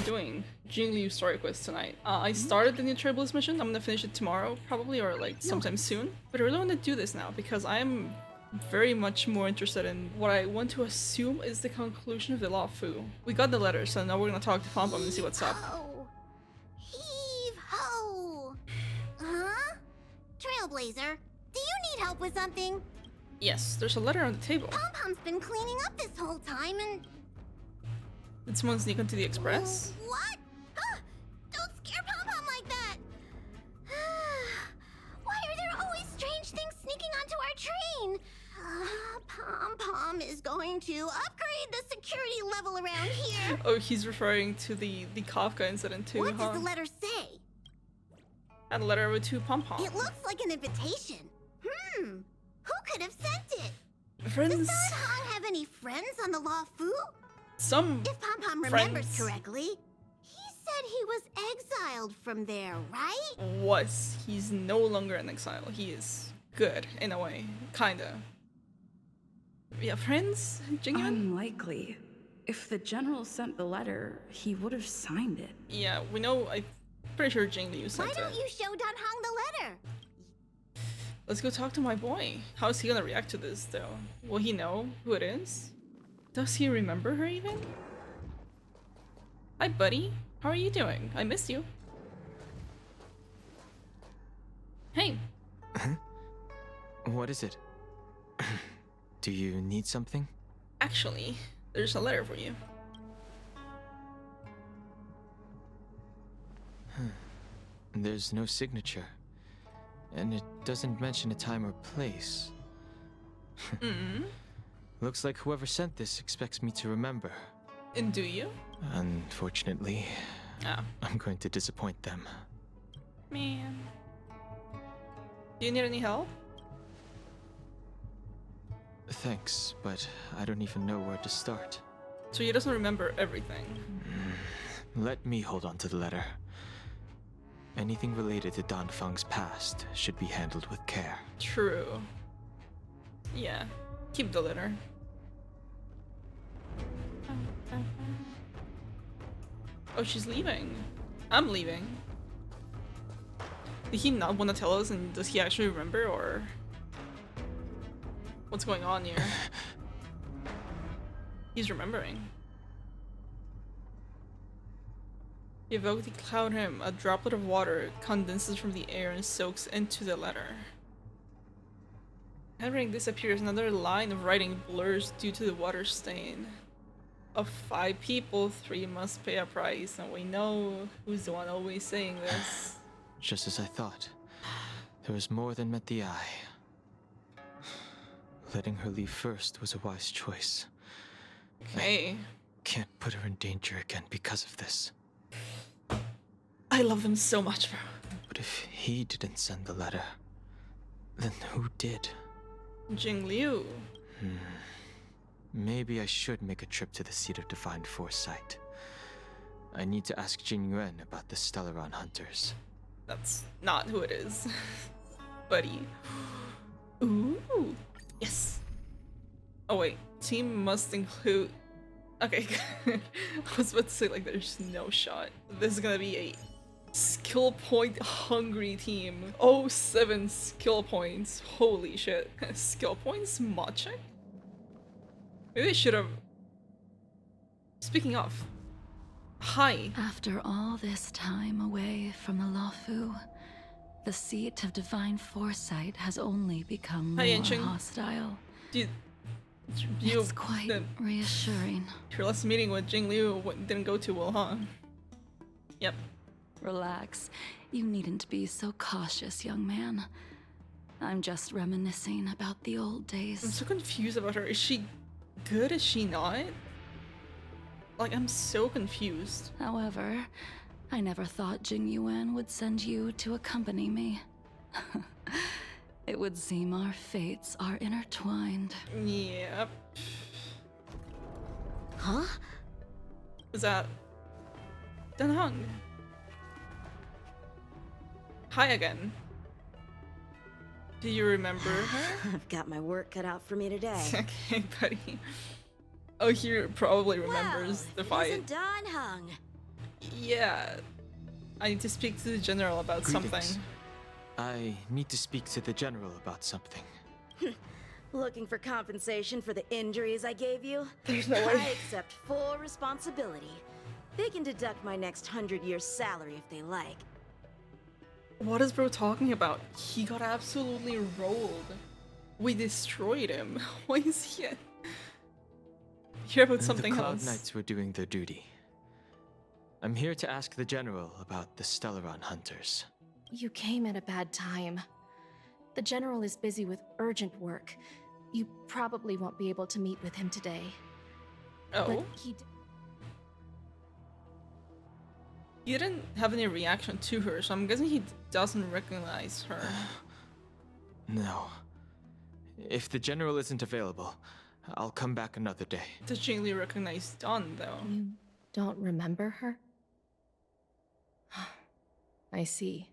doing Jingliu story quest tonight. I started the new Trailblaze mission. I'm gonna finish it tomorrow, probably, or like sometime soon. But I really want to do this now because I'm very much more interested in what I want to assume is the conclusion of the Law Fu. We got the letter, so now we're gonna talk to Pom Pom and see what's up. Heave ho! Huh? Trailblazer, do you need help with something? Yes, there's a letter on the table. Pom Pom's been cleaning up this whole time and... Did someone sneak into the express? What? Huh? Don't scare Pom Pom like that! Why are there always strange things sneaking onto our train? Pom Pom is going to upgrade the security level around here. Oh, he's referring to the Kafka incident too, What huh? does the letter say? And a letter to Pom Pom. It looks like an invitation. Who could have sent it? Friends. Does Don Hong have any friends on the Law Fu? Some If Pom Pom friends. remembers correctly, he said he was exiled from there, right? was. He's no longer in exile. He is good, in a way. Kinda. Yeah, friends? Genuine? Unlikely. If the general sent the letter, he would have signed it. Yeah, we know. I'm pretty sure Jingliu Why sent don't it. you show Don Hong the letter? Let's go talk to my boy. How is he gonna react to this, though? Will he know who it is? Does he remember her even? Hi, buddy. How are you doing? I missed you. Hey. What is it? Do you need something? Actually, there's a letter for you. There's no signature. And it doesn't mention a time or place. Looks like whoever sent this expects me to remember. And do you? Unfortunately, Ah, I'm going to disappoint them. man. Do you need any help? Thanks, but I don't even know where to start. So he doesn't remember everything. Let me hold on to the letter. Anything related to Dan Feng's past should be handled with care. True. Yeah. Keep the letter. Oh, she's leaving. I'm leaving. Did he not want to tell us, and does he actually remember, or what's going on here? He's remembering. Evoke the cloud hymn. A droplet of water condenses from the air and soaks into the letter. Handwriting disappears. Another line of writing blurs due to the water stain. Of 5 people, 3 must pay a price, and we know who's the one always saying this. Just as I thought. There was more than met the eye. Letting her leave first was a wise choice. Okay. Can't put her in danger again because of this. I love them so much, bro. But if he didn't send the letter, then who did? Jingliu. Maybe I should make a trip to the seat of divine foresight. I need to ask Jingyuan about the Stellaron hunters. That's not who it is. Buddy. Ooh. Yes. Oh wait. Team must include... Okay. I was about to say, like, there's no shot. This is gonna be a skill point hungry team. Oh, 7 skill points. Holy shit. Skill points? Mod check? Maybe I should have... Speaking of... Hi. After all this time away from the Lawfu, the seat of divine foresight has only become Hi, more Yanqing. hostile. You It's quite reassuring. your last meeting with Jingliu didn't go too well, huh? Yep. Relax. You needn't be so cautious, young man. I'm just reminiscing about the old I'm days. so confused about her. Is she good? Is she not? Like, I'm so confused. However, I never thought Jingyuan would send you to accompany me. It would seem our fates are intertwined. Yep. Huh? Is that... Dan Hong? Hi again. Do you remember her? I've got my work cut out for me today. Okay, buddy. Oh, he probably remembers the It fight. isn't Don Hung. Yeah. I need to speak to the general about Greetings. something. I need to speak to the general about something. Looking for compensation for the injuries I gave you? There's no I way. accept full responsibility. They can deduct my next 100 years' salary if they like. What is bro talking about? He got absolutely rolled. We destroyed him. Why is he here about something The Cloud else? Knights were doing their duty. I'm here to ask the general about the Stellaron hunters. You came at a bad time. The general is busy with urgent work. You probably won't be able to meet with him today. Oh, But he you didn't have any reaction to her, so I'm guessing he doesn't recognize her. No. If the general isn't available, I'll come back another day. Does Jingliu recognize Dawn, though? You don't remember her? I see.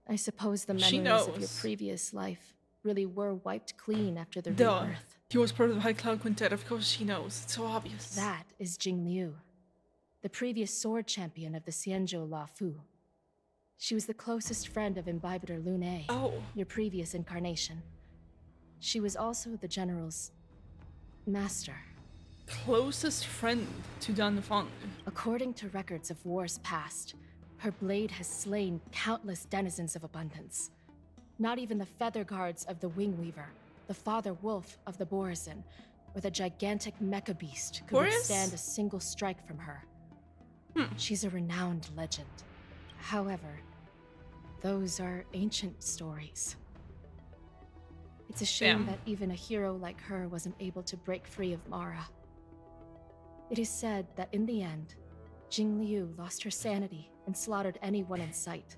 I suppose the She memories of your knows. previous life really were wiped clean after the Duh. rebirth. He was part of the High Cloud Quintet, of course she knows. It's so obvious. That is Jingliu, the previous sword champion of the Xianzhou La Fu. She was the closest friend of Imbibitor Lune, Oh, your previous incarnation. She was also the general's master. closest friend to Dan Feng. According to records of wars past, her blade has slain countless denizens of abundance. Not even the feather guards of the Wingweaver, the father wolf of the Borazin, or the gigantic mecha beast could Boris? withstand a single strike from her. She's a renowned legend. However, those are ancient stories. It's a shame Damn. that even a hero like her wasn't able to break free of Mara. It is said that in the end, Jingliu lost her sanity and slaughtered anyone in sight.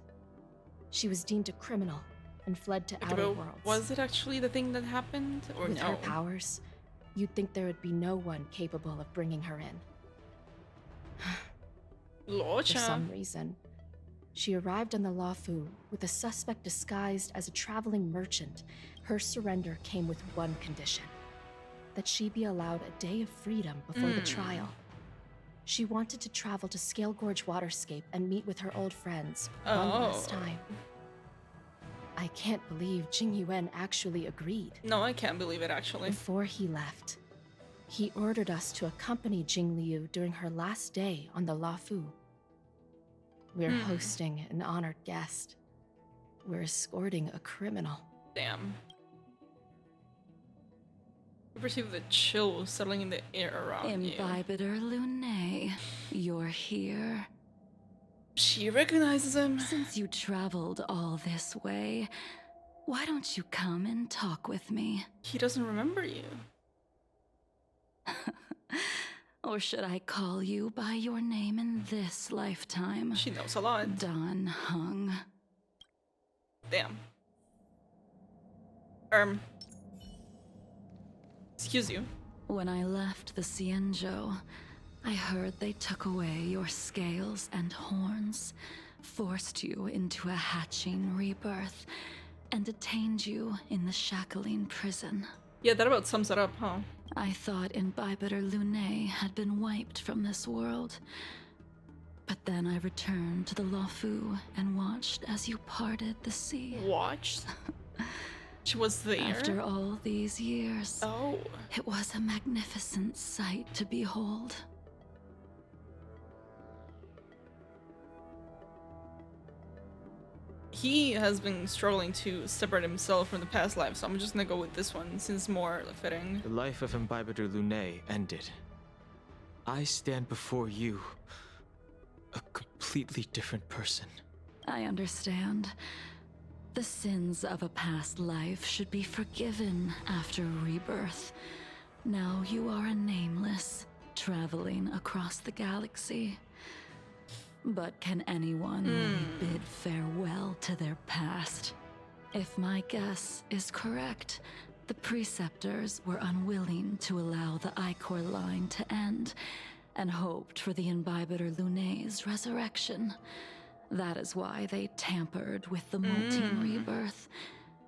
She was deemed a criminal and fled to Okay, outer but worlds. was it actually the thing that happened, or With no? her powers, you'd think there would be no one capable of bringing her in. For Locha. some reason, she arrived on the Lafu with a suspect disguised as a traveling merchant. Her surrender came with one condition: that she be allowed a day of freedom before the trial. She wanted to travel to Scale Gorge Waterscape and meet with her old friends one last Oh. time. I can't believe Jing Yuan actually agreed. No, I can't believe it, actually. Before he left, he ordered us to accompany Jingliu during her last day on the Lafu. We're hosting an honored guest. We're escorting a criminal. Damn. You perceive the chill settling in the air around you. Imbibitor Lune, you're here. She recognizes him. Since you traveled all this way, why don't you come and talk with me? He doesn't remember you. Or should I call you by your name in this lifetime? She knows a lot. Dan Heng. Damn. Excuse you. When I left the Xianzhou, I heard they took away your scales and horns, forced you into a hatching rebirth, and detained you in the Shackling prison. Yeah, that about sums it up, huh? I thought Imbibitor Lune had been wiped from this world. But then I returned to the Lafu and watched as you parted the sea. Watched. She was there. After all these years, Oh. it was a magnificent sight to behold. He has been struggling to separate himself from the past life, so I'm just gonna go with this one since it's more fitting. The life of Imbibitor Lune ended. I stand before you, a completely different person. I understand. The sins of a past life should be forgiven after rebirth. Now you are a nameless, traveling across the galaxy. But can anyone really bid farewell to their past? If my guess is correct, the preceptors were unwilling to allow the Ichor line to end, and hoped for the Imbibitor Lune's resurrection. That is why they tampered with the molting rebirth,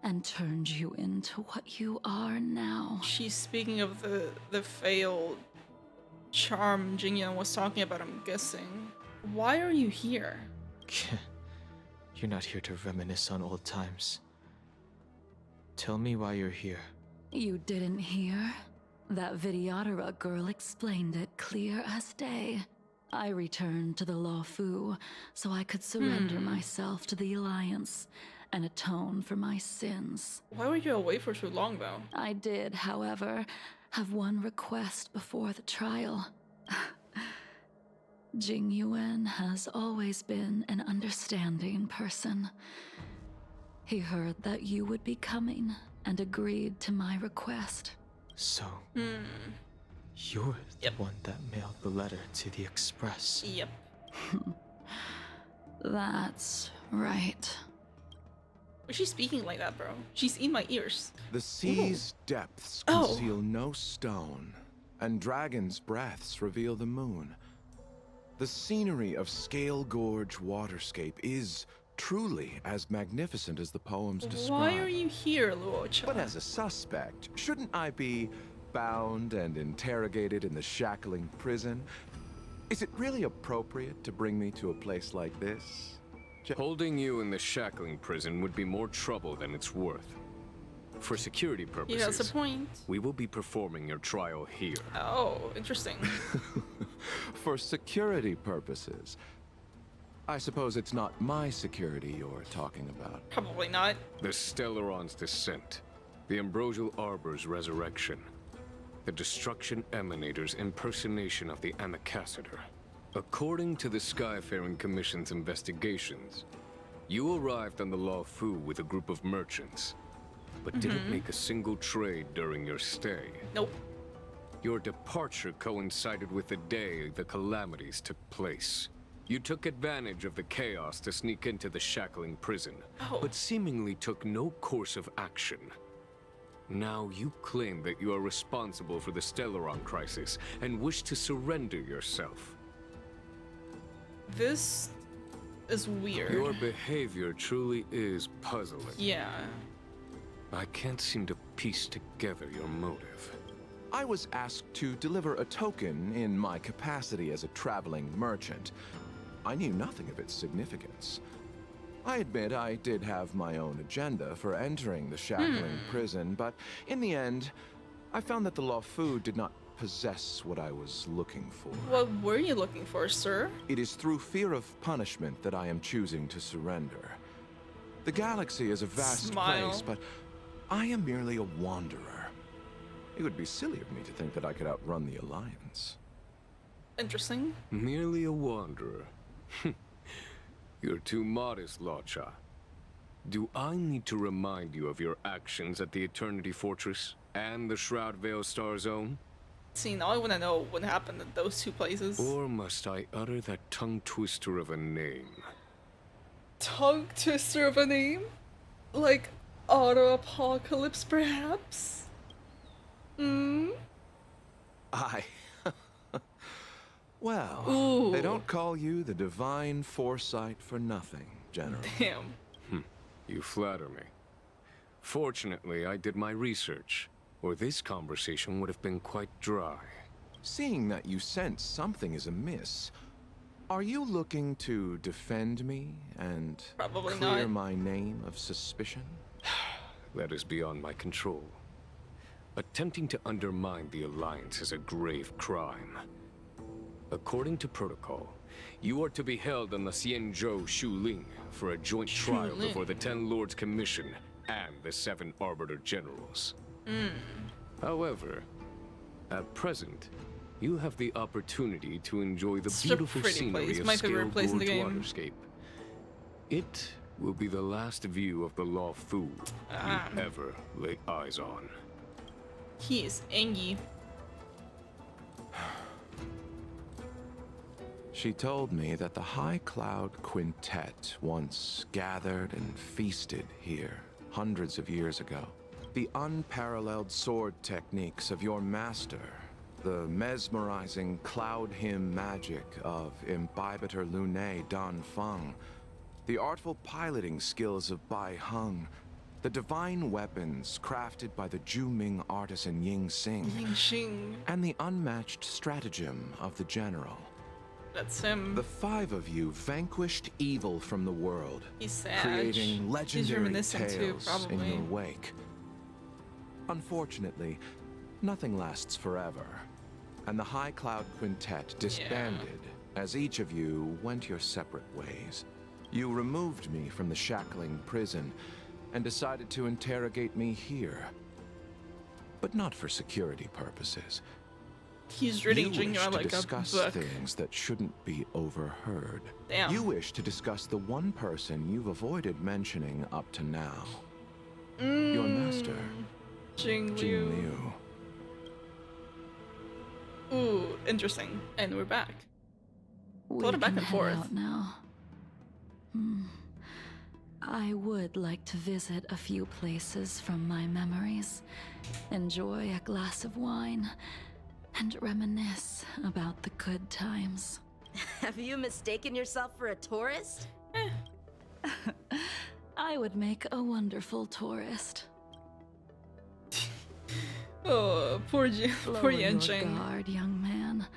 and turned you into what you are now. She's speaking of the failed charm Jingliu was talking about, I'm guessing. Why are you here? You're not here to reminisce on old times. Tell me why you're here. You didn't hear? That Vidyadhara girl explained it clear as day. I returned to the Luofu so I could surrender myself to the Alliance and atone for my sins. Why were you away for too long, though? I did, however, have one request before the trial. Jingliu has always been an understanding person. He heard that you would be coming and agreed to my request. So, you're the one that mailed the letter to the Express. Yep. That's right. Why's she speaking like that, bro? She's in my ears. The sea's depths Oh. conceal no stone, and dragons' breaths reveal the moon. The scenery of Scale Gorge waterscape is truly as magnificent as the poems describe. Why are you here, Luocha? But as a suspect, shouldn't I be bound and interrogated in the shackling prison? Is it really appropriate to bring me to a place like this? Holding you in the shackling prison would be more trouble than it's worth. For security He has a purposes, point. we will be performing your trial here. Oh, interesting. For security purposes. I suppose it's not my security you're talking about. Probably not. The Stellaron's descent, the Ambrosial Arbor's resurrection, the Destruction Emanator's impersonation of the Amicassator. According to the Skyfaring Commission's investigations, you arrived on the Luofu with a group of merchants, but didn't make a single trade during your stay. Nope. Your departure coincided with the day the calamities took place. You took advantage of the chaos to sneak into the shackling prison, but seemingly took no course of action. Now you claim that you are responsible for the Stellaron crisis and wish to surrender yourself. This is weird. Your behavior truly is puzzling. Yeah. I can't seem to piece together your motive. I was asked to deliver a token in my capacity as a traveling merchant. I knew nothing of its significance. I admit I did have my own agenda for entering the shackling prison, but in the end, I found that the Luofu did not possess what I was looking for. What were you looking for, sir? It is through fear of punishment that I am choosing to surrender. The galaxy is a vast place, but I am merely a wanderer. It would be silly of me to think that I could outrun the Alliance. Interesting. Merely a wanderer. You're too modest, Luocha. Do I need to remind you of your actions at the Eternity Fortress and the Shroud Veil Star Zone? See, now I want to know what happened at those two places. Or must I utter that tongue twister of a name? Tongue twister of a name? Like Auto Apocalypse, perhaps? Well, Ooh. they don't call you the Divine Foresight for nothing, General. Damn. You flatter me. Fortunately, I did my research, or this conversation would have been quite dry. Seeing that you sense something is amiss, are you looking to defend me and Probably clear not. my name of suspicion? That is beyond my control. Attempting to undermine the Alliance is a grave crime. According to protocol, you are to be held on the Xianzhou Shuling for a joint trial Shuling. before the Ten Lords Commission and the 7 Arbiter Generals. However, at present, you have the opportunity to enjoy the It's a beautiful pretty scenery place. of My Scale favorite place in the Gorge game. Waterscape. It will be the last view of the Luofu you ever lay eyes on. He is angry. She told me that the High Cloud Quintet once gathered and feasted here hundreds of years ago. The unparalleled sword techniques of your master, the mesmerizing cloud hymn magic of Imbibitor Lunae Dan Feng, the artful piloting skills of Bai Heng, the divine weapons crafted by the Juming artisan Ying Xing, Yingxing. and the unmatched stratagem of the general. That's him. The 5 of you vanquished evil from the world, He's sad. creating He's legendary reminiscent too, tales in probably. your wake. Unfortunately, nothing lasts forever, and the High Cloud Quintet disbanded as each of you went your separate ways. You removed me from the shackling prison and decided to interrogate me here. But not for security purposes. He's reading You wish Jingliu to like a discuss book. things that shouldn't be overheard. Damn. You wish to discuss the one person you've avoided mentioning up to now. Mm. Your master, Jingliu. Jingliu. Ooh, interesting. And we're back. We Floated back can and head forth. out now. I would like to visit a few places from my memories, enjoy a glass of wine, and reminisce about the good times. Have you mistaken yourself for a tourist? I would make a wonderful tourist. Oh, poor Lower your Yanqing. guard, young man.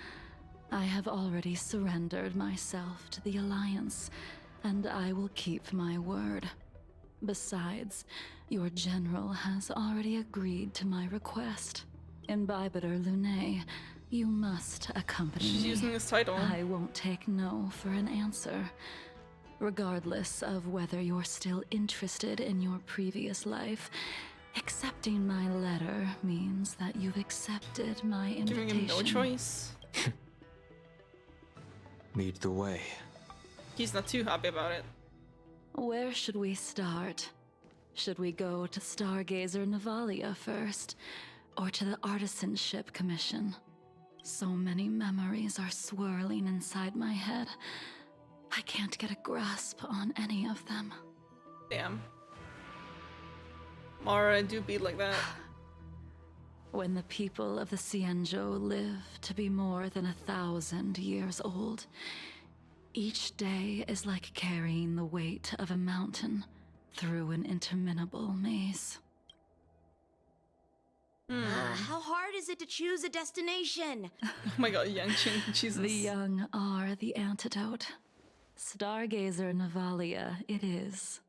I have already surrendered myself to the Alliance, and I will keep my word. Besides, your general has already agreed to my request. Imbibitor Lunae, you must accompany She's me. using his title. I won't take no for an answer. Regardless of whether you're still interested in your previous life, accepting my letter means that you've accepted my invitation. Giving him no choice. Lead the way. He's not too happy about it. Where should we start? Should we go to Stargazer Navalia first, or to the Artisanship Commission? So many memories are swirling inside my head. I can't get a grasp on any of them. Damn. Mara do be like that. When the people of the Xianzhou live to be more than 1,000 years old, each day is like carrying the weight of a mountain through an interminable maze. How hard is it to choose a destination? Oh my god, Yanqing, Jesus. The young are the antidote. Stargazer Navalia it is.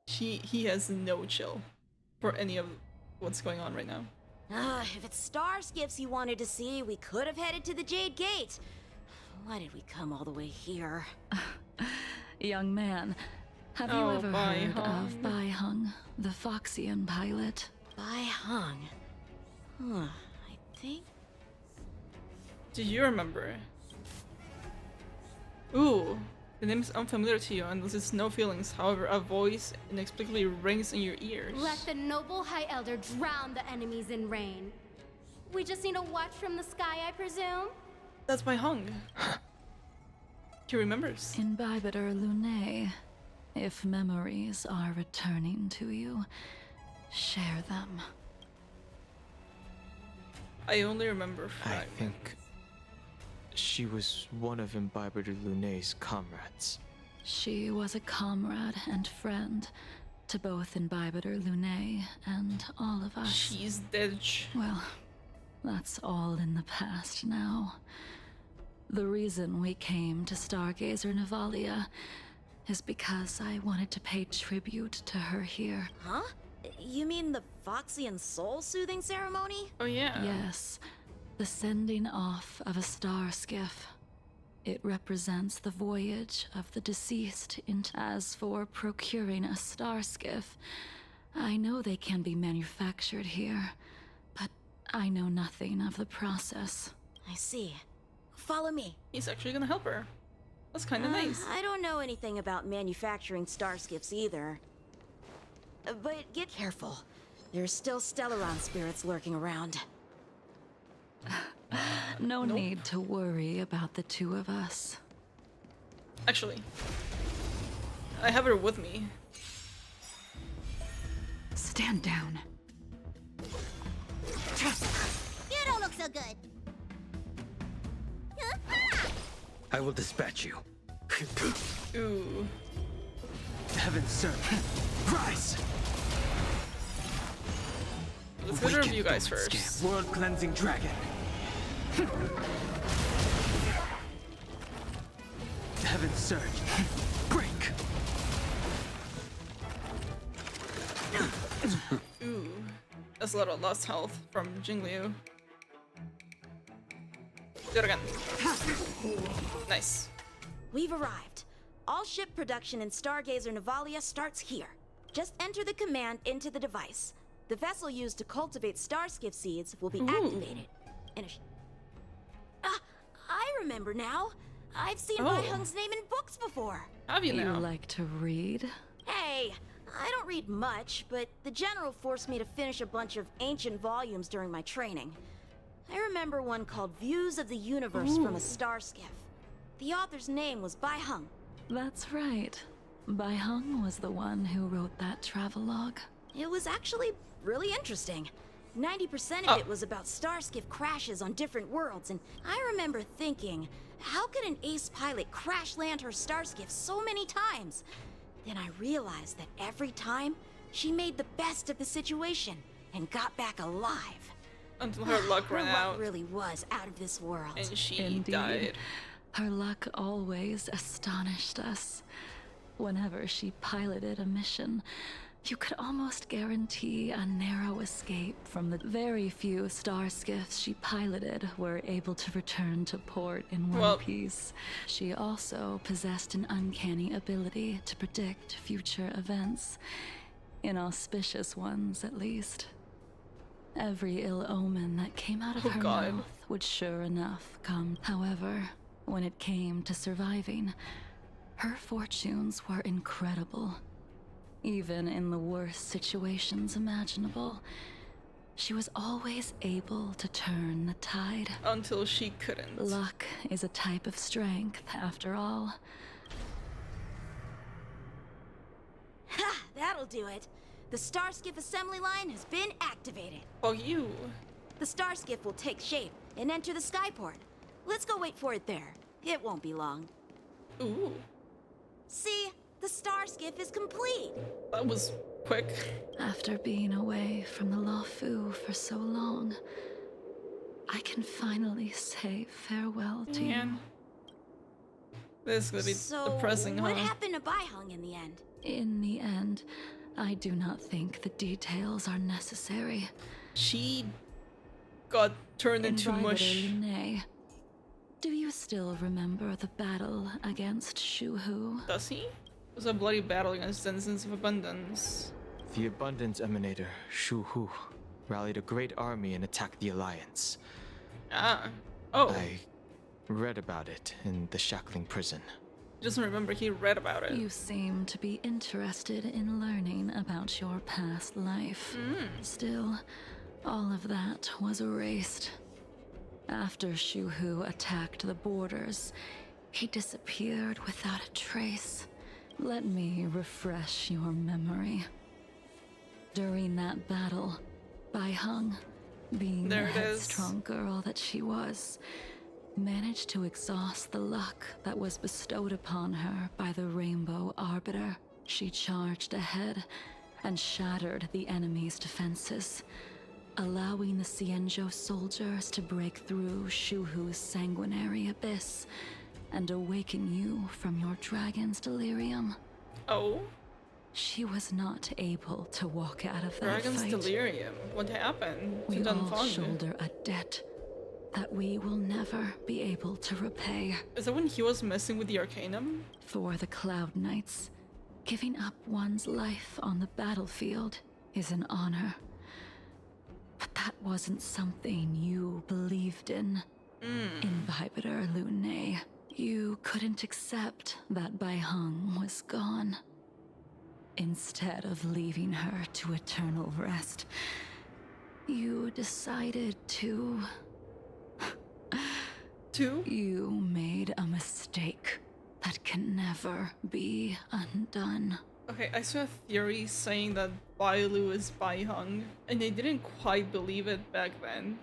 He has no chill for any of what's going on right now. If it's star skiffs you wanted to see, we could have headed to the Jade Gate. Why did we come all the way here? Young man, have you Oh, ever Bai heard Hung. of Bai Hung, the Foxian pilot? Bai Hung. I think... Do you remember? Ooh, the name is unfamiliar to you and this is no feelings. However, a voice inexplicably rings in your ears. Let the noble High Elder drown the enemies in rain. We just need a watch from the sky, I presume? That's Bai Hung. He remembers. Imbibitor Lunae, if memories are returning to you, share them. I only remember I fragments. think she was one of Imbibitor Lunae's comrades. She was a comrade and friend to both Imbibitor Lunae and all of us. She's dead. Well, that's all in the past now. The reason we came to Stargazer Navalia is because I wanted to pay tribute to her here. Huh? You mean the Foxian soul-soothing ceremony? Oh yeah. Yes, the sending off of a star skiff. It represents the voyage of the deceased into... As for procuring a star skiff, I know they can be manufactured here, but I know nothing of the process. I see. Follow me. He's actually gonna help her. That's kind of nice. I don't know anything about manufacturing star skiffs either. But get careful. There's still Stellaron spirits lurking around. No need to worry about the two of us. Actually, I have her with me. Stand down. You don't look so good. I will dispatch you. Ooh. Heaven sir. Rise! Let's go to review guys first. World cleansing dragon. Heaven's Surge. Break! Ooh. That's a lot of lost health from Jingliu. Do it again. Nice. We've arrived. All ship production in Stargazer Navalia starts here. Just enter the command into the device. The vessel used to cultivate starskiff seeds will be activated. And if I remember now. I've seen Bai Hung's name in books before. Have you now? You like to read? Hey, I don't read much, but the general forced me to finish a bunch of ancient volumes during my training. I remember one called Views of the Universe from a Starskiff. The author's name was Bai Hung. That's right. Bai Hung was the one who wrote that travelogue. It was actually really interesting. 90% of it was about starskiff crashes on different worlds, and I remember thinking, how could an ace pilot crash land her starskiff so many times? Then I realized that every time, she made the best of the situation and got back alive. Until her luck ran Her luck out. really was out of this world. And she Indeed. died. Her luck always astonished us. Whenever she piloted a mission, you could almost guarantee a narrow escape from the very few starskiffs she piloted were able to return to port in one piece. She also possessed an uncanny ability to predict future events, inauspicious ones at least. Every ill omen that came out of her mouth would sure enough come. However, when it came to surviving, her fortunes were incredible. Even in the worst situations imaginable, she was always able to turn the tide. Until she couldn't. Luck is a type of strength, after all. Ha! That'll do it. The starskiff assembly line has been activated. Oh, you. The starskiff will take shape and enter the skyport. Let's go wait for it there. It won't be long. Ooh. See? The starskiff is complete. That was quick. After being away from the Luofu for so long, I can finally say farewell to you. This is gonna be depressing, what huh? happened to Bai Hung in the end? In the end, I do not think the details are necessary. She got turned into Invited mush. Lune, do you still remember the battle against Shuhu? Does he? It was a bloody battle against Denizens of Abundance. The Abundance Emanator, Shu Hu, rallied a great army and attacked the Alliance. Ah. Oh. I read about it in the Shackling prison. He doesn't remember he read about it. You seem to be interested in learning about your past life. Still, all of that was erased. After Shuhu attacked the borders, he disappeared without a trace. Let me refresh your memory. During that battle, Bai Hung, being the headstrong girl that she was, managed to exhaust the luck that was bestowed upon her by the Rainbow Arbiter. She charged ahead and shattered the enemy's defenses, allowing the Xianzhou soldiers to break through Shuhu's sanguinary abyss and awaken you from your dragon's delirium. Oh? She was not able to walk out of that Dragon's fight. delirium. What happened? We to all Dunfang? shoulder a debt that we will never be able to repay. Is that when he was messing with the Arcanum? For the Cloud Knights, giving up one's life on the battlefield is an honor. But that wasn't something you believed in. Invibitor Lune. You couldn't accept that Bai Hung was gone. Instead of leaving her to eternal rest, you decided to... You made a mistake that can never be undone. Okay, I saw a theory saying that Bai Lu is Bai Hung, and I didn't quite believe it back then.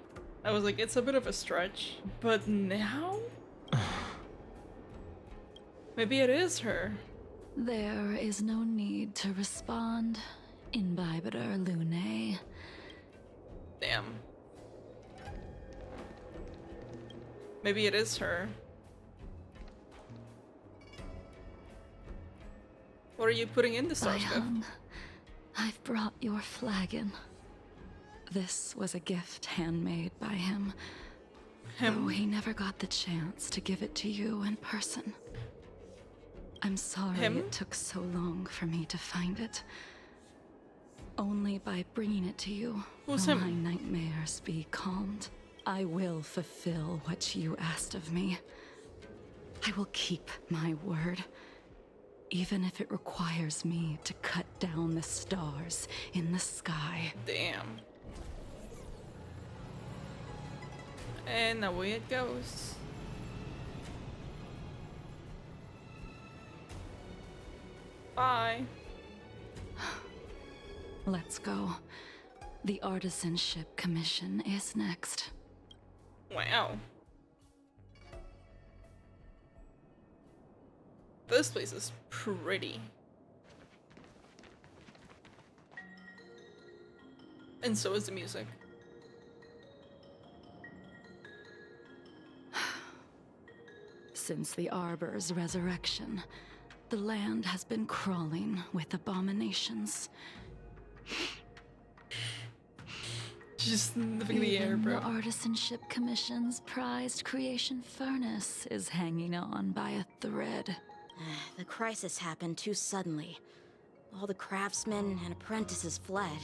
I was like, it's a bit of a stretch. But now? Maybe it is her. There is no need to respond, Imbibitor Lune. Damn. Maybe it is her. What are you putting in the By Starscape? Hung, I've brought your flagon. This was a gift handmade by him. Though he never got the chance to give it to you in person. I'm sorry it took so long for me to find it. Only by bringing it to you will my nightmares be calmed. I will fulfill what you asked of me. I will keep my word, even if it requires me to cut down the stars in the sky. Damn. And away it goes. Bye. Let's go. The Artisanship Commission is next. Wow. This place is pretty. And so is the music. Since the Arbor's resurrection, the land has been crawling with abominations. Just sniffing the air, Even bro. the Artisanship Commission's prized creation furnace is hanging on by a thread. The crisis happened too suddenly. All the craftsmen and apprentices fled.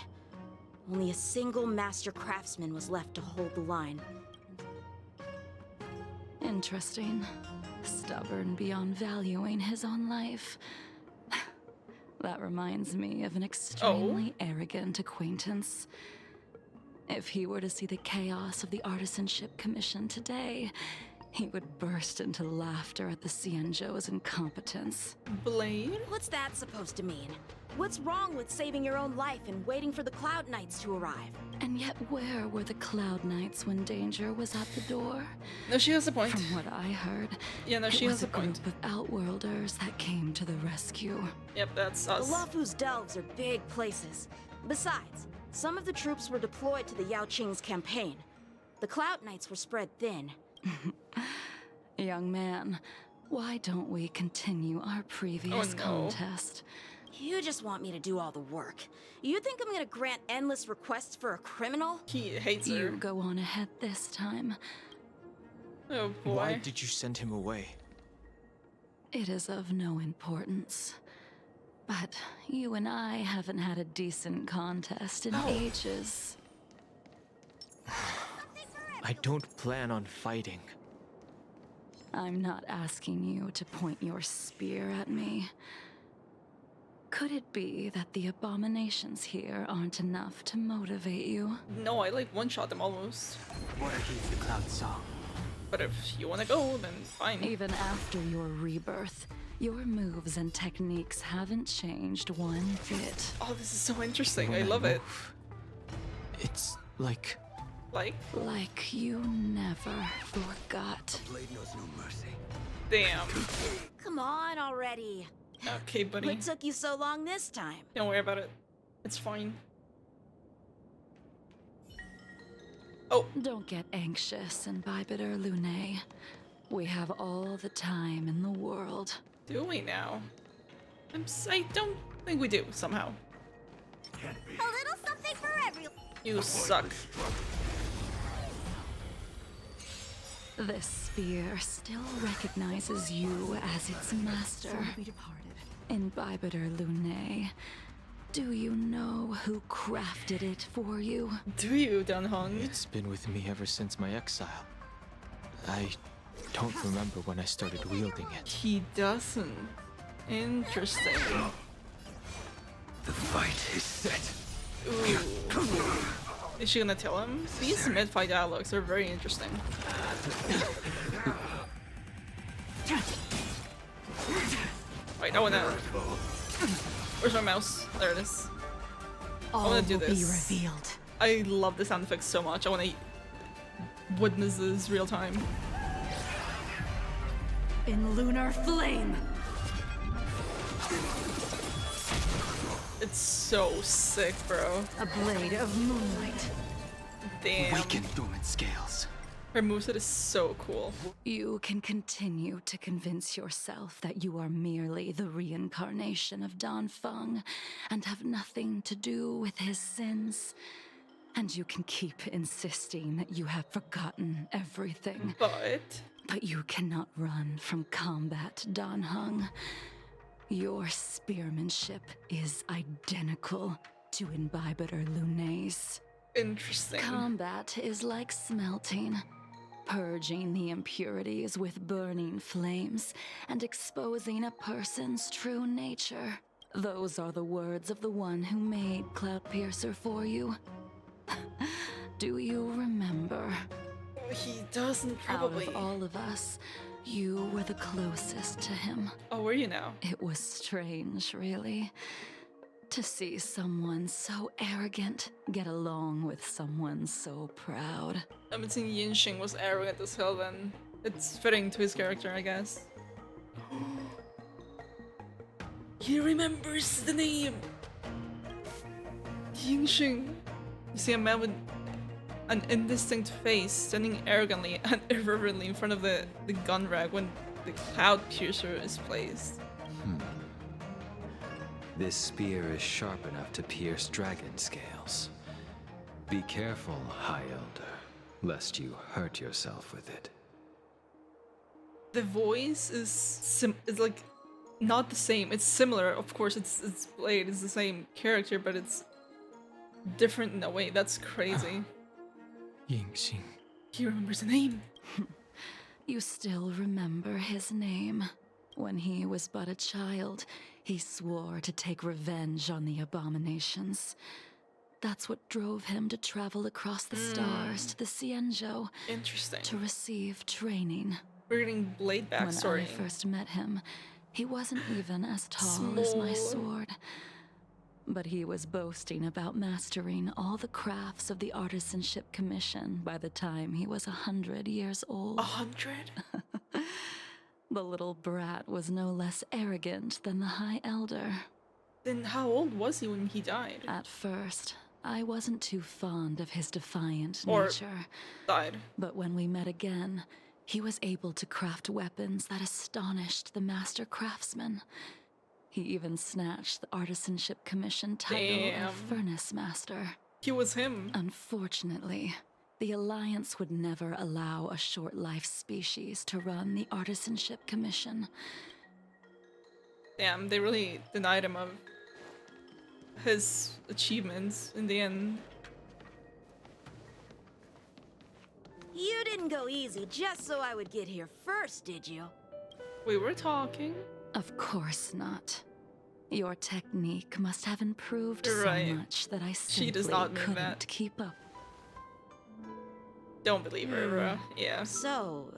Only a single master craftsman was left to hold the line. Interesting. Stubborn beyond valuing his own life. That reminds me of an extremely arrogant acquaintance. If he were to see the chaos of the Artisanship Commission today, he would burst into laughter at the Xianzhou's incompetence. Blade? What's that supposed to mean? What's wrong with saving your own life and waiting for the Cloud Knights to arrive? And yet where were the Cloud Knights when danger was at the door? No, she has a point. From what I heard, yeah, no, she has a point. It was a group of Outworlders that came to the rescue. Yep, that's us. The Luofu's delves are big places. Besides, some of the troops were deployed to the Yao Qing's campaign. The Cloud Knights were spread thin. Young man, why don't we continue our previous contest? You just want me to do all the work. You think I'm gonna grant endless requests for a criminal? He hates her. You go on ahead this time. Oh boy. Why did you send him away? It is of no importance. But you and I haven't had a decent contest in ages. I don't plan on fighting. I'm not asking you to point your spear at me. Could it be that the abominations here aren't enough to motivate you? No, I like one-shot them almost. War against the Cloud Song. But if you wanna go, then fine. Even after your rebirth, your moves and techniques haven't changed one bit. Oh, this is so interesting. When I love it. move, it's like... Like you never forgot. Blade knows no mercy. Damn. Come on already. Okay, buddy. What took you so long this time? Don't worry about it. It's fine. Oh. Don't get anxious, Imbibiter Lune. We have all the time in the world. Do we now? I don't think we do, somehow. A little something for everyone. You suck. This spear still recognizes you as its master. Imbibiter Lune. Do you know who crafted it for you? Do you, Dunhong? It's been with me ever since my exile. I don't remember when I started wielding it. He doesn't. Interesting. The fight is set. Ooh. Is she gonna tell him? These mid-fight dialogues are very interesting. Wait, I wanna... Where's my mouse? There it is. I wanna do this. Be revealed. I love the sound effects so much. I wanna witness this real time. In lunar flame. It's so sick, bro. A blade of moonlight. Damn. Weaken dormant scales. Her moveset is so cool. You can continue to convince yourself that you are merely the reincarnation of Dan Feng and have nothing to do with his sins. And you can keep insisting that you have forgotten everything. But you cannot run from combat, Dan Heng. Your spearmanship is identical to Imbibitor Lunay's. Interesting. Combat is like smelting, purging the impurities with burning flames and exposing a person's true nature. Those are the words of the one who made Cloudpiercer for you. Do you remember? He doesn't probably. Out of all of us, you were the closest to him. Oh, were you now? It was strange, really, to see someone so arrogant get along with someone so proud. I'm thinking Genshin was arrogant as hell then. It's fitting to his character, I guess. He remembers the name! Genshin! You see a man with an indistinct face standing arrogantly and irreverently in front of the gun rack when the cloud piercer is placed. This spear is sharp enough to pierce dragon scales. Be careful, High Elder, lest you hurt yourself with it. The voice is like not the same. It's similar, of course. It's Blade. It's the same character, but it's different in a way. That's crazy. Yingxing. He remembers the name. You still remember his name. When he was but a child, he swore to take revenge on the abominations. That's what drove him to travel across the stars to the Xianzhou. Interesting. To receive training. We're getting Blade backstory. When I first met him, he wasn't even as tall as my sword. But he was boasting about mastering all the crafts of the Artisanship Commission by the time he was 100 years old. 100? The little brat was no less arrogant than the High Elder. Then how old was he when he died? At first, I wasn't too fond of his defiant Or nature. Died. But when we met again, he was able to craft weapons that astonished the master craftsman. He even snatched the Artisanship Commission title of Furnace Master. He was him. Unfortunately, the Alliance would never allow a short-life species to run the Artisanship Commission. Damn, they really denied him of his achievements in the end. You didn't go easy just so I would get here first, did you? We were talking. Of course not. Your technique must have improved so much that I simply does not mean couldn't that. keep up. Don't believe her, bro. Yeah. So,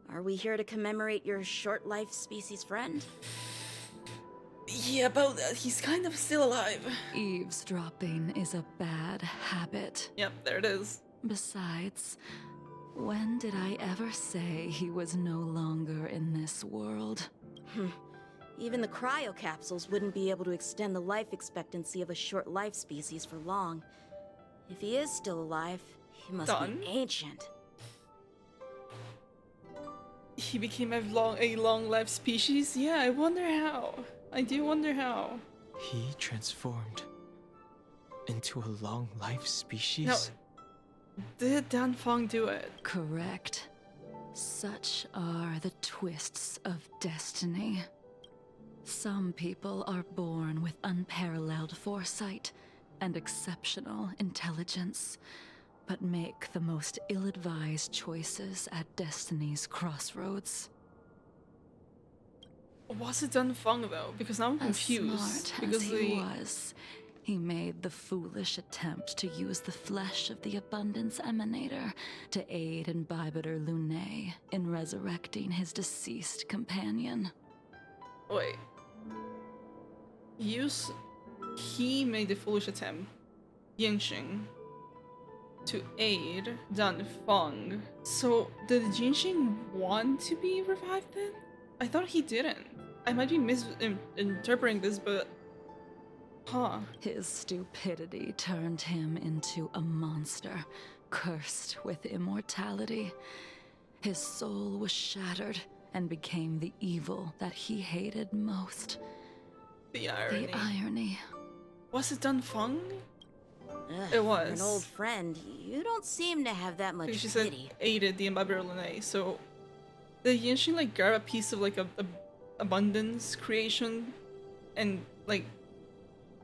are we here to commemorate your short-life species friend? Yeah, about that. He's kind of still alive. Eavesdropping is a bad habit. Yep, there it is. Besides, when did I ever say he was no longer in this world? Even the cryocapsules wouldn't be able to extend the life expectancy of a short-life species for long. If he is still alive, he must be ancient. He became a long-lived species? Yeah, I wonder how. I do wonder how. He transformed into a long-life species? Now, did Dan Feng do it? Correct. Such are the twists of destiny. Some people are born with unparalleled foresight and exceptional intelligence, but make the most ill-advised choices at destiny's crossroads. Was it Dan Feng though? Because now I'm confused. As smart because as he was, he made the foolish attempt to use the flesh of the Abundance Emanator to aid Imbibitor Lunay in resurrecting his deceased companion. Wait. He made the foolish attempt, Yingxing, to aid Dan Feng. So, did Jinxing want to be revived then? I thought he didn't. I might be misinterpreting this, but... Huh. His stupidity turned him into a monster, cursed with immortality. His soul was shattered and became the evil that he hated most. The irony. The irony. Was it Dunfeng? Ugh, It was. An old friend. You don't seem to have that much She said pity. aided the Imbiber Lene. So did Genshin like grab a piece of like a abundance creation and like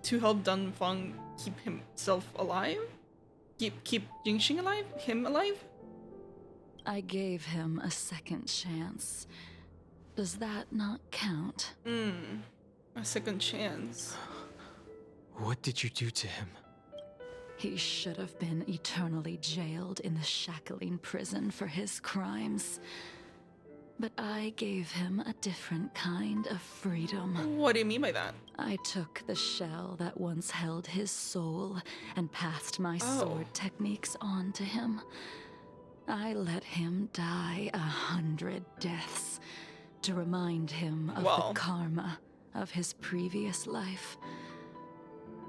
to help Dunfeng keep himself alive? Keep Genshin alive? Him alive? I gave him a second chance. Does that not count? A second chance. What did you do to him? He should have been eternally jailed in the shackling prison for his crimes. But I gave him a different kind of freedom. What do you mean by that? I took the shell that once held his soul and passed my sword techniques on to him. I let him die 100 deaths to remind him of the karma of his previous life.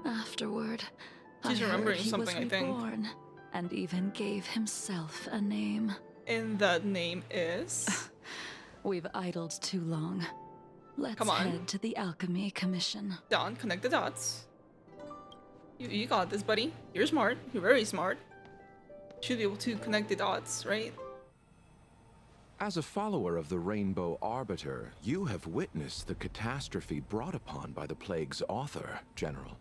Afterward, She's I heard remembering he something, was I think. reborn and even gave himself a name. And that name is? We've idled too long. Let's Come on. head to the Alchemy Commission. Don, connect the dots. You got this, buddy. You're smart. You're very smart. Should be able to connect the dots, right? As a follower of the Rainbow Arbiter, you have witnessed the catastrophe brought upon by the plague's author, General.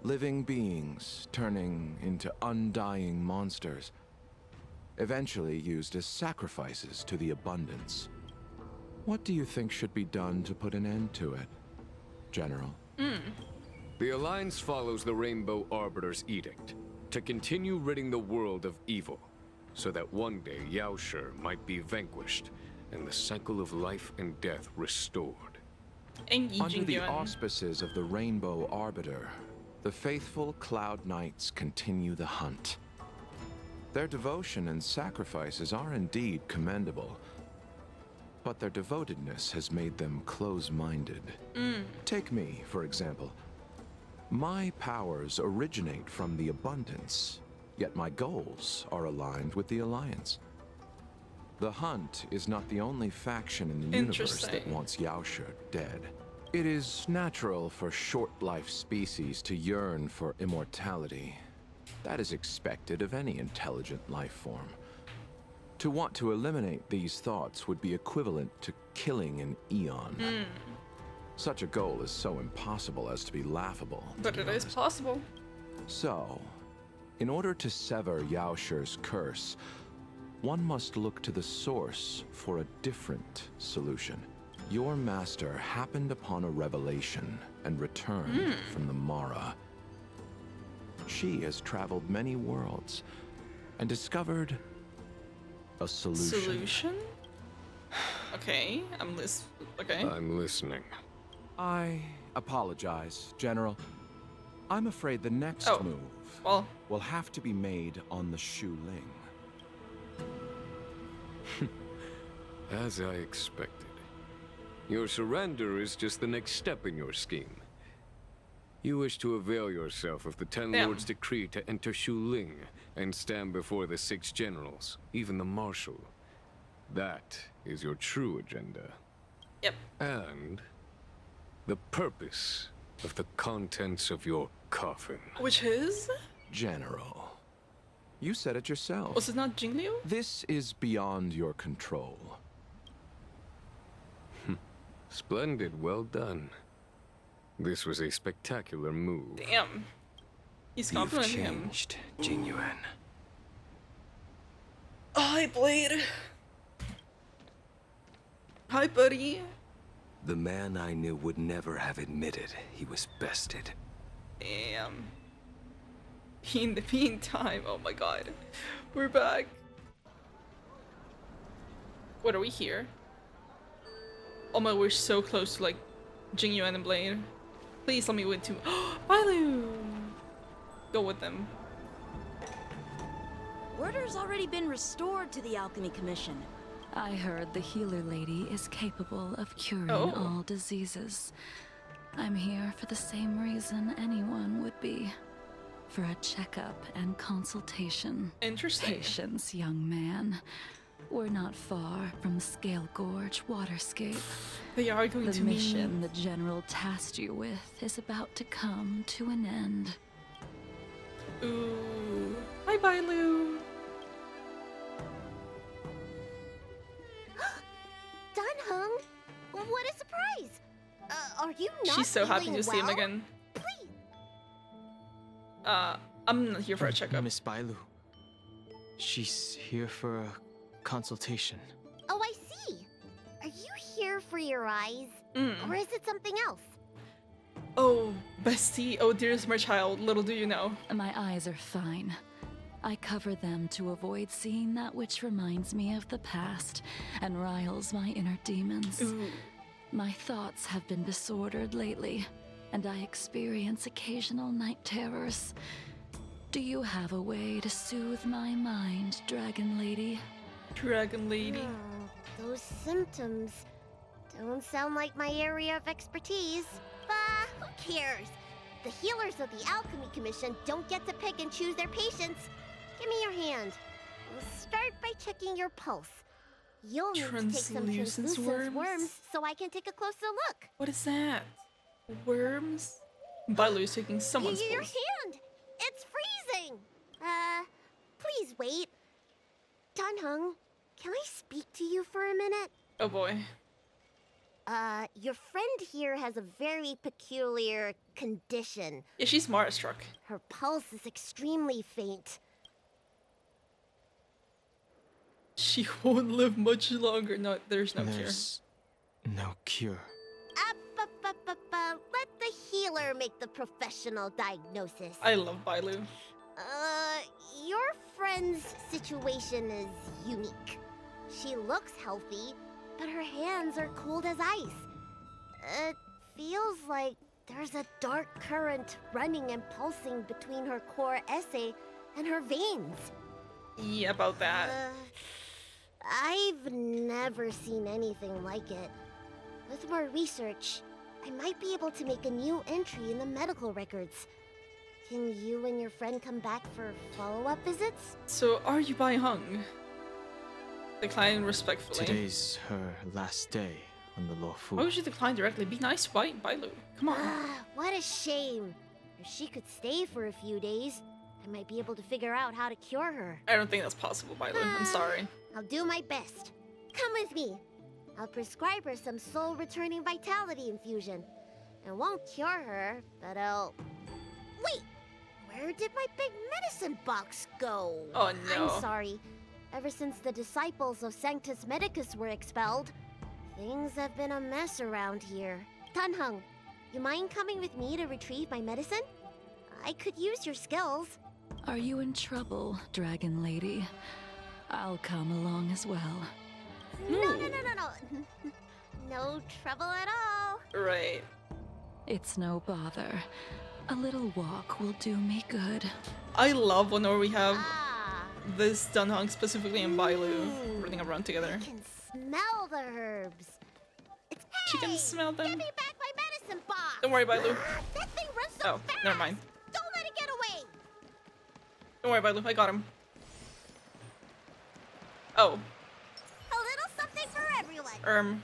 Living beings turning into undying monsters, eventually used as sacrifices to the abundance. What do you think should be done to put an end to it, General? The Alliance follows the Rainbow Arbiter's edict to continue ridding the world of evil, so that one day Yaoshi might be vanquished and the cycle of life and death restored. Under the auspices of the Rainbow Arbiter, the faithful Cloud Knights continue the hunt. Their devotion and sacrifices are indeed commendable, but their devotedness has made them close-minded. Take me, for example. My powers originate from the abundance, yet my goals are aligned with the Alliance. The Hunt is not the only faction in the universe that wants Yaoshi dead. It is natural for short-life species to yearn for immortality. That is expected of any intelligent life form. To want to eliminate these thoughts would be equivalent to killing an eon. Such a goal is so impossible as to be laughable. But it is possible. So, in order to sever Yaoshi's curse, one must look to the source for a different solution. Your master happened upon a revelation and returned from the Mara. She has traveled many worlds and discovered a solution. Solution? Okay, I'm listening. I apologize, General. I'm afraid the next move will have to be made on the Shu Ling. As I expected. Your surrender is just the next step in your scheme. You wish to avail yourself of the Ten Lords' decree to enter Shu Ling and stand before the 6 generals, even the Marshal. That is your true agenda. Yep. And the purpose of the contents of your coffin. Which is? General, you said it yourself. Was it not Jingliu? This is beyond your control. Splendid, well done. This was a spectacular move. Damn. He's You've complimenting him. changed, Jingliu. Hi, Blade. Hi, buddy. The man I knew would never have admitted he was bested. Damn. In the meantime, oh my god. We're back. What are we here? Oh my, we're so close to like Jingliu and Blade. Please let me win too. Bailu! Go with them. Order's already been restored to the Alchemy Commission. I heard the healer lady is capable of curing all diseases. I'm here for the same reason anyone would be. for a checkup and consultation. Interesting. Patience, young man. We're not far from Scale Gorge waterscape. They are going The to mission the General tasked you with is about to come to an end. Ooh. Bye bye, Lou. Dunhung, what a surprise! Are you not She's so happy feeling to see him well? again. Please. I'm not here for a checkup. Miss Bailu. She's here for a consultation. Oh, I see. Are you here for your eyes? Or is it something else? Oh, bestie. Oh, dearest my child. Little do you know. My eyes are fine. I cover them to avoid seeing that which reminds me of the past and riles my inner demons. Ooh. My thoughts have been disordered lately, and I experience occasional night terrors. Do you have a way to soothe my mind, Dragon Lady? Dragon Lady. Those symptoms don't sound like my area of expertise. Bah, who cares? The healers of the Alchemy Commission don't get to pick and choose their patients. Give me your hand. We'll start by checking your pulse. You'll need to take some Translucence worms so I can take a closer look. What is that? Worms? Bailu's taking someone's Your pulse. hand! It's freezing! Please wait. Dunhung, can I speak to you for a minute? Oh boy. Your friend here has a very peculiar condition. Yeah, she's Mara-struck. Her pulse is extremely faint. She won't live much longer. No, there's no There's no cure. Let the healer make the professional diagnosis. I love Bailu. Your friend's situation is unique. She looks healthy, but her hands are cold as ice. It feels like there's a dark current running and pulsing between her core esse and her veins. Yeah, about that. I've never seen anything like it. With more research, I might be able to make a new entry in the medical records. Can you and your friend come back for follow-up visits? So, are you Bai Hung? Decline respectfully. Today's her last day on the Law Fu. Why would you decline directly? Be nice to Bailu. Come on. What a shame. If she could stay for a few days, I might be able to figure out how to cure her. I don't think that's possible, Bailu. I'm sorry. I'll do my best. Come with me. I'll prescribe her some soul-returning vitality infusion. It won't cure her, but I'll... Wait! Where did my big medicine box go? Oh no. I'm sorry. Ever since the disciples of Sanctus Medicus were expelled, things have been a mess around here. Dunhung, you mind coming with me to retrieve my medicine? I could use your skills. Are you in trouble, Dragon Lady? I'll come along as well. No. No trouble at all. Right. It's no bother. A little walk will do me good. I love when we have this Dunhung specifically and Bailu running around together. I can smell the herbs. She can smell them. Give me back my medicine box. Don't worry, Bailu. That thing runs so fast. Never mind. Don't let it get away. Don't worry, Bailu. I got him. Oh. A little something for everyone.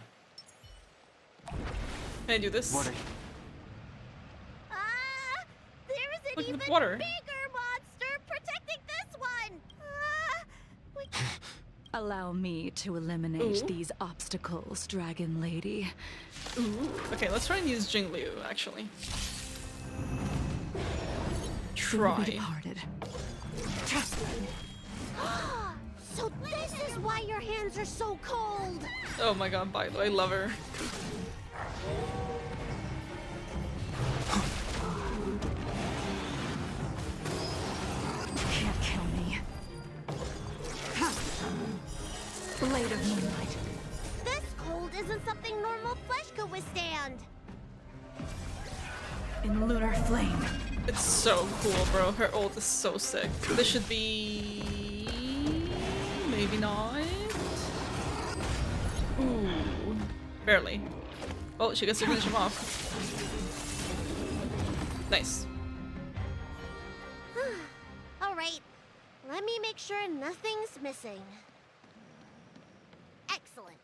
Can I do this? Water. There's an Look, even with water. bigger monster protecting this one. Allow me to eliminate Ooh. these obstacles, Dragon Lady. Ooh. Okay, let's try and use Jingliu, actually. Try. Departed. So this is why your hands are so cold. Oh my god, Bailu. I love her. Can't kill me. Blade of Moonlight. This cold isn't something normal flesh could withstand. In lunar flame. It's so cool, bro. Her ult is so sick. This should be... maybe not? Ooh. Barely. Well, she gets to finish him off. Nice. sure nothing's missing. Excellent.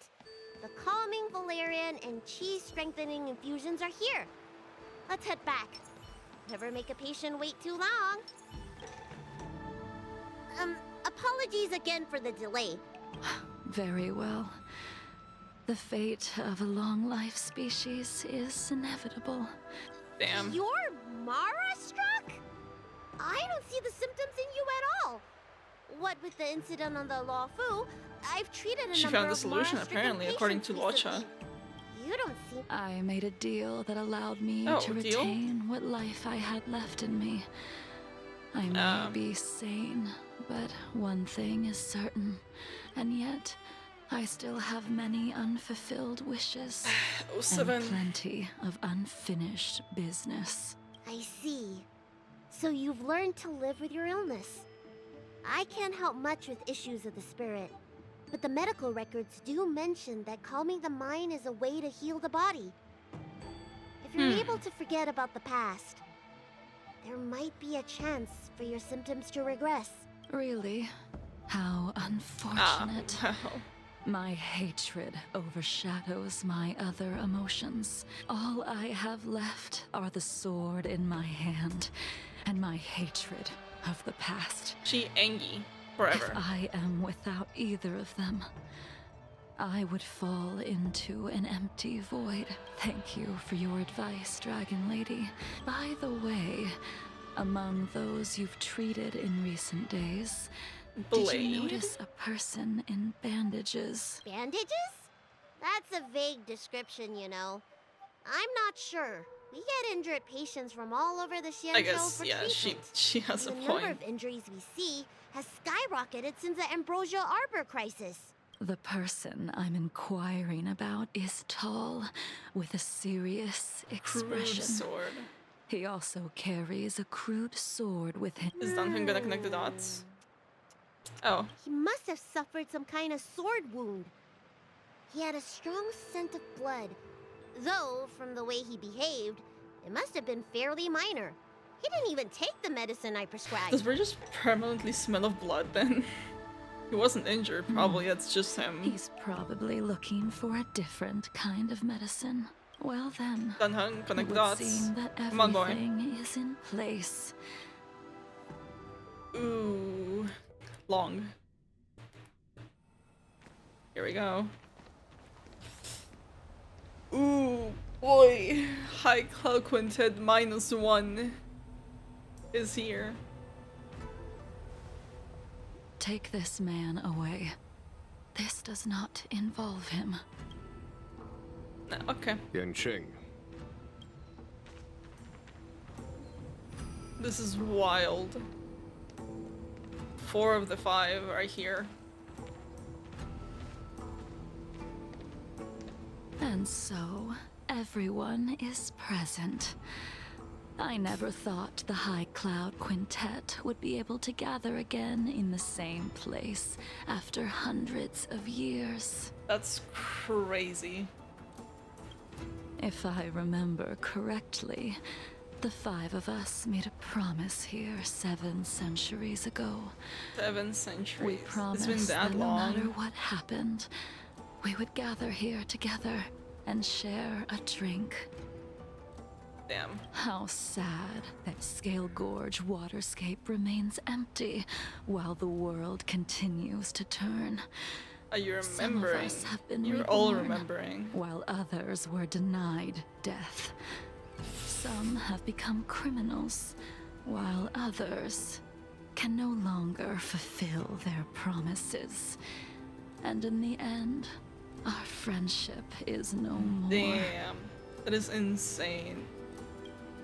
The calming valerian and chi-strengthening infusions are here. Let's head back. Never make a patient wait too long. Apologies again for the delay. Very well. The fate of a long-life species is inevitable. Damn. You're Mara-struck? I don't see the symptoms in you at all. What with the incident on the Law Fu, I've treated a She number found the of solution, Mara-stricken apparently, according to patients Locha. recently. You don't seem... I made a deal that allowed me Oh, to deal? retain what life I had left in me. I may be sane, but one thing is certain, and yet I still have many unfulfilled wishes and plenty of unfinished business. I see. So you've learned to live with your illness. I can't help much with issues of the spirit, but the medical records do mention that calming the mind is a way to heal the body. If you're able to forget about the past, there might be a chance for your symptoms to regress. Really? How unfortunate. My hatred overshadows my other emotions. All I have left are the sword in my hand and my hatred of the past. She angry forever. If I am without either of them, I would fall into an empty void. Thank you for your advice, Dragon Lady. By the way, among those you've treated in recent days, did you notice a person in bandages? Bandages? That's a vague description, you know. I'm not sure. We get injured patients from all over the Xianzhou I guess, for yeah, treatment. she has a The point. number of injuries we see has skyrocketed since the Ambrosia Arbor crisis. The person I'm inquiring about is tall, with a serious expression. Crude sword. He also carries a crude sword with him. Is Duncan gonna connect the dots? Oh. He must have suffered some kind of sword wound. He had a strong scent of blood, though from the way he behaved, it must have been fairly minor. He didn't even take the medicine I prescribed. Does Bridge just permanently smell of blood then? He wasn't injured, probably, that's just him. He's probably looking for a different kind of medicine. Well then, Dunhun, connect it the would dots. seem that Come on, boy. everything is in place. Ooh. Long. Here we go. Ooh, boy. High Cloud Quintet -1 is here. Take this man away. This does not involve him. Okay. Yanqing. This is wild. 4 of the 5 are here. And so, everyone is present. I never thought the High Cloud Quintet would be able to gather again in the same place after hundreds of years. That's crazy. If I remember correctly, the 5 of us made a promise here 7 centuries ago. 7 centuries. We promised It's been that that no long. matter what happened, we would gather here together and share a drink. Damn. How sad that Scale Gorge waterscape remains empty while the world continues to turn. Are you Some of remembering? us have been You're all reborn, remembering. while others were denied death. Some have become criminals, while others can no longer fulfill their promises. And in the end, our friendship is no more. Damn. That is insane.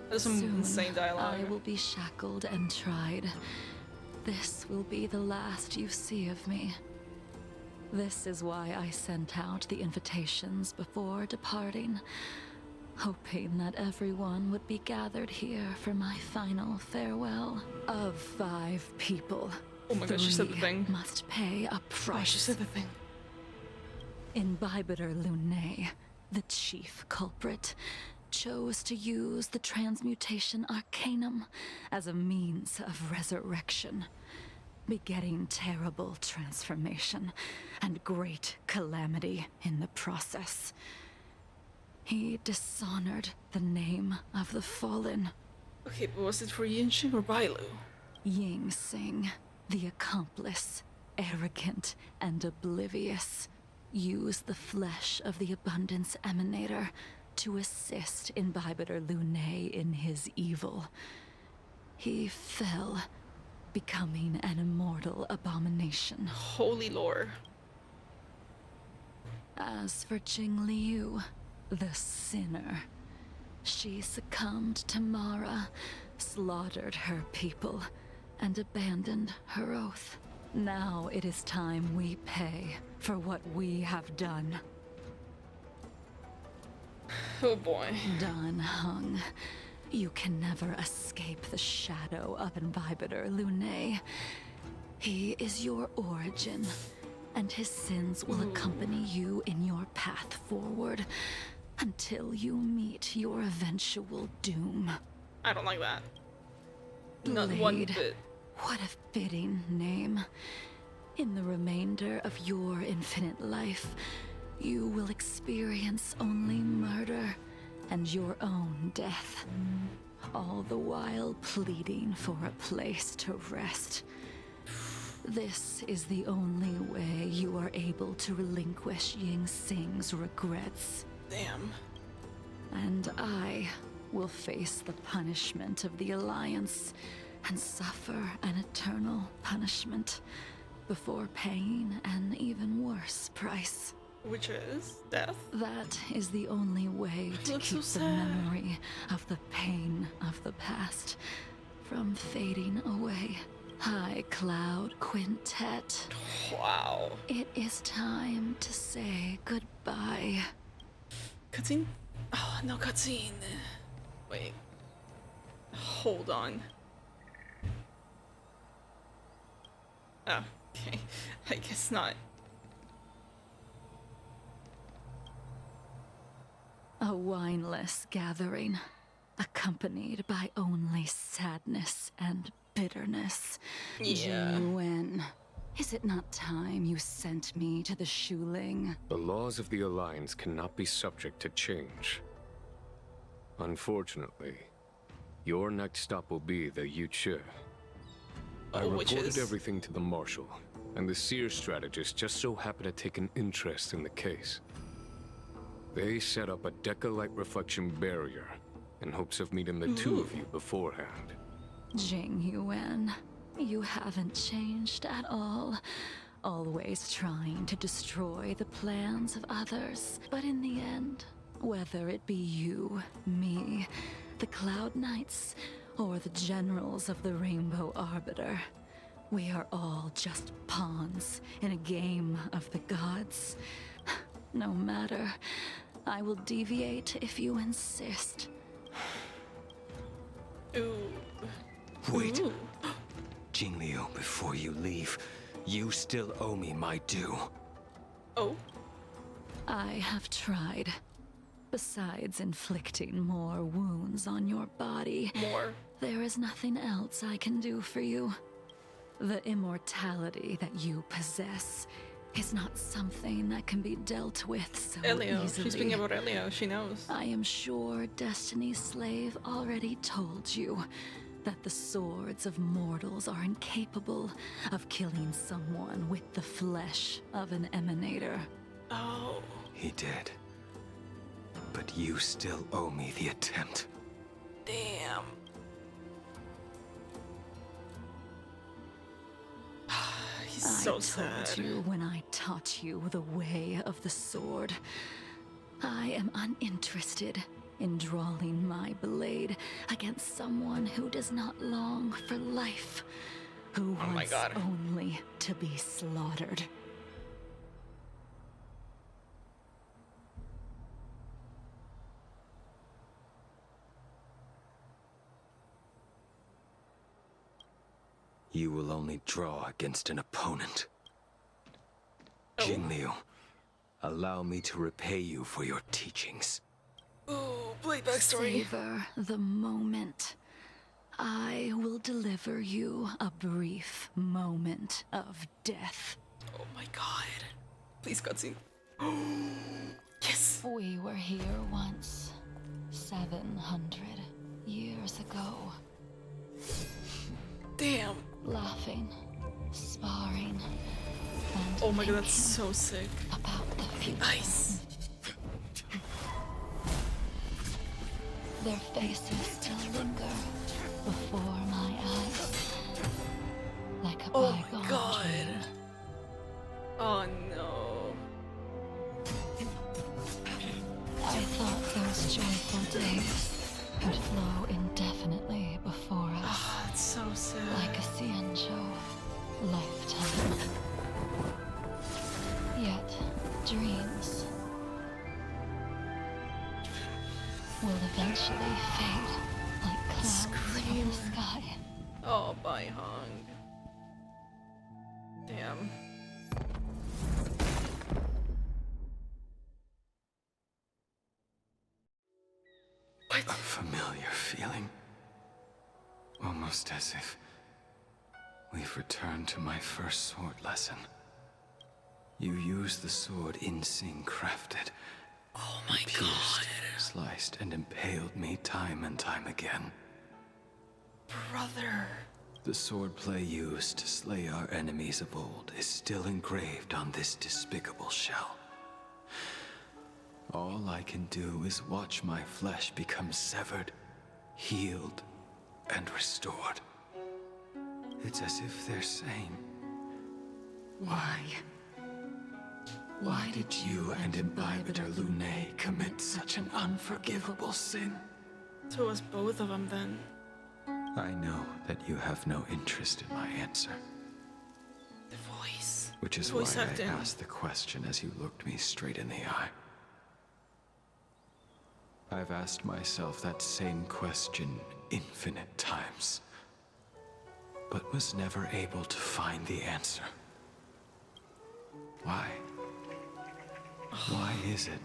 That's some Soon, insane dialogue. I will be shackled and tried. This will be the last you see of me. This is why I sent out the invitations before departing, hoping that everyone would be gathered here for my final farewell. Of 5 people, Oh my god, she said the 3 thing. must pay a price. Oh, she said the thing. Imbibitor Lunae, the chief culprit, chose to use the transmutation arcanum as a means of resurrection. begetting terrible transformation and great calamity in the process. He dishonored the name of the fallen. Okay, but was it for Yinxing or Bailu? Ying Sing, the accomplice, arrogant and oblivious, used the flesh of the Abundance Emanator to assist Imbibitor Lunay in his evil. He fell, becoming an immortal abomination. Holy lore. As for Jingliu, the sinner, she succumbed to Mara, slaughtered her people, and abandoned her oath. Now it is time we pay for what we have done. Oh boy. Dan Heng, you can never escape the shadow of Imbibitor Lunay. He is your origin, and his sins will accompany you in your path forward until you meet your eventual doom. I don't like that. Not one Blade, bit. what a fitting name. In the remainder of your infinite life, you will experience only murder and your own death, all the while pleading for a place to rest. This is the only way you are able to relinquish Ying Sing's regrets. Damn. And I will face the punishment of the Alliance and suffer an eternal punishment before paying an even worse price. Which is death? That is the only way to Looks keep so the sad. memory of the pain of the past from fading away. High Cloud Quintet. Wow. It is time to say goodbye. Cutscene? Oh, no cutscene. Wait. Hold on. Oh, okay. I guess not. A wineless gathering, accompanied by only sadness and bitterness. Yeah. Jingliu, is it not time you sent me to the Shuling? The laws of the Alliance cannot be subject to change. Unfortunately, your next stop will be the Yuchi. I which reported is? everything to the Marshal, and the Seer strategist just so happened to take an interest in the case. They set up a Deca-light reflection barrier in hopes of meeting the two of you beforehand. Jingliu, you haven't changed at all. Always trying to destroy the plans of others. But in the end, whether it be you, me, the Cloud Knights, or the generals of the Rainbow Arbiter, we are all just pawns in a game of the gods. No matter, I will deviate if you insist. Ooh. Wait. Ooh. Jingliu, before you leave, you still owe me my due. Oh. I have tried. Besides inflicting more wounds on your body, More. there is nothing else I can do for you. The immortality that you possess is not something that can be dealt with so Elio. easily. She's speaking about Elio. She knows. I am sure Destiny's Slave already told you that the swords of mortals are incapable of killing someone with the flesh of an emanator. Oh. He did. But you still owe me the attempt. Damn. He's so I sad. told you when I taught you the way of the sword. I am uninterested in drawing my blade against someone who does not long for life, who Oh my wants God. only to be slaughtered. You will only draw against an opponent. Oh. Jingliu, allow me to repay you for your teachings. Ooh, play backstory. Savor the moment. I will deliver you a brief moment of death. Oh my god. Please, cutscene. Yes! We were here once, 700 years ago. Damn. Laughing, sparring, and Oh my god, that's thinking so sick. about the future. Nice. Their faces still linger before my eyes, like a Oh bygone my god. dream. Oh no. I thought those joyful days would flow indefinitely before us, Ah, that's so sad. like a Ciencho lifetime. Yet, dreams will eventually fade like clouds from the sky. Oh, bye, Hong. Damn. What? A familiar feeling. Almost as if we've returned to my first sword lesson. You used the sword Insing crafted. Oh my Pierced, god. sliced, and impaled me time and time again. Brother. The swordplay used to slay our enemies of old is still engraved on this despicable shell. All I can do is watch my flesh become severed, healed, and restored. It's as if they're saying, why? Why did you and Imbibitor Lune commit such an unforgivable sin? So it was both of them then. I know that you have no interest in my answer, The voice. which is why Voice I acting. asked the question as you looked me straight in the eye. I've asked myself that same question infinite times, but was never able to find the answer. Why? Why is it